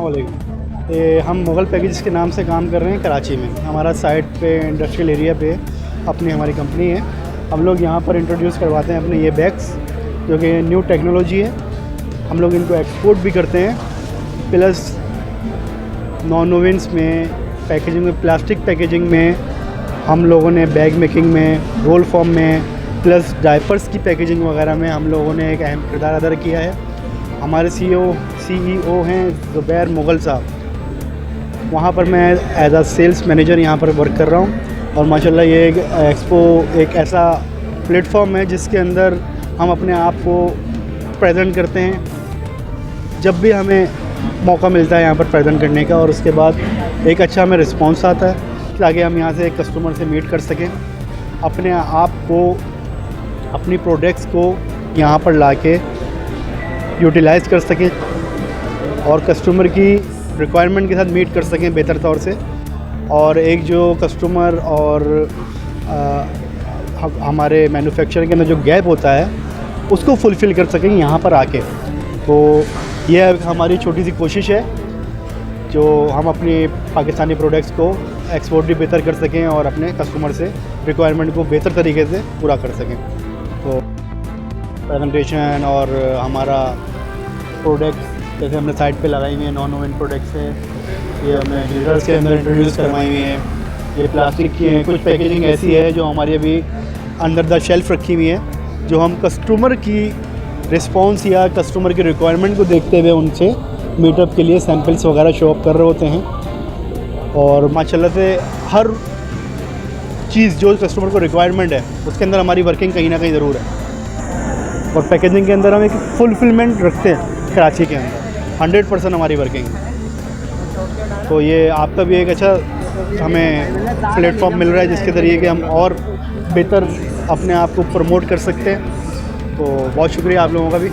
अस्सलामुअलैकुम। ये हम मुग़ल पैकेजेस के नाम से काम कर रहे हैं कराची में। हमारा साइट पे इंडस्ट्रियल एरिया पे हमारी कंपनी है। हम लोग यहाँ पर इंट्रोड्यूस करवाते हैं अपने ये बैग्स, जो कि न्यू टेक्नोलॉजी है। हम लोग इनको एक्सपोर्ट भी करते हैं, प्लस नॉन ओवेंस में, पैकेजिंग में, प्लास्टिक पैकेजिंग में हम लोगों ने, बैग मेकिंग में, रोल फॉर्म में, प्लस डायपर्स की पैकेजिंग वगैरह में हम लोगों ने एक अहम किरदार अदा किया है। हमारे CEO हैं ज़ुबैर मुग़ल साहब। वहाँ पर मैं एज आ सेल्स मैनेजर यहाँ पर वर्क कर रहा हूँ। और माशाल्लाह ये एक एक्सपो एक ऐसा प्लेटफॉर्म है जिसके अंदर हम अपने आप को प्रेजेंट करते हैं जब भी हमें मौका मिलता है यहाँ पर प्रेजेंट करने का। और उसके बाद एक अच्छा हमें रिस्पांस आता है ताकि हम यहाँ से कस्टमर से मीट कर सकें, अपने आप को, अपनी प्रोडक्ट्स को यहाँ पर लाके यूटिलाइज़ कर सकें और कस्टमर की रिक्वायरमेंट के साथ मीट कर सकें बेहतर तौर से। और एक जो कस्टमर और हमारे मैन्युफैक्चरिंग के अंदर जो गैप होता है उसको फुलफ़िल कर सकें यहाँ पर आके। तो यह हमारी छोटी सी कोशिश है जो हम अपनी पाकिस्तानी प्रोडक्ट्स को एक्सपोर्ट भी बेहतर कर सकें और अपने कस्टमर से रिक्वायरमेंट को बेहतर तरीके से पूरा कर सकें। तो प्रेजेंटेशन और हमारा प्रोडक्ट्स जैसे हमने साइट पे लगाई हुई है, नॉन ओवन प्रोडक्ट्स हैं, ये हमने ग्लिटर्स के अंदर इंट्रोड्यूस करवाई हुई हैं। ये प्लास्टिक की हैं, कुछ पैकेजिंग ऐसी है जो हमारी अभी अंडर द शेल्फ रखी हुई है, जो हम कस्टमर की रिस्पांस या कस्टमर की रिक्वायरमेंट को देखते हुए उनसे मीटअप के लिए सैम्पल्स वगैरह शो अप कर रहे होते हैं। और माशाल्लाह से हर चीज़ जो कस्टमर को रिक्वायरमेंट है उसके अंदर हमारी वर्किंग कहीं ना कहीं ज़रूर है। और पैकेजिंग के अंदर हम एक फुलफिलमेंट रखते हैं कराची के अंदर, 100% हमारी वर्किंग। तो ये आपका भी एक अच्छा हमें प्लेटफॉर्म मिल रहा है जिसके ज़रिए कि हम और बेहतर अपने आप को प्रमोट कर सकते हैं। तो बहुत शुक्रिया आप लोगों का भी।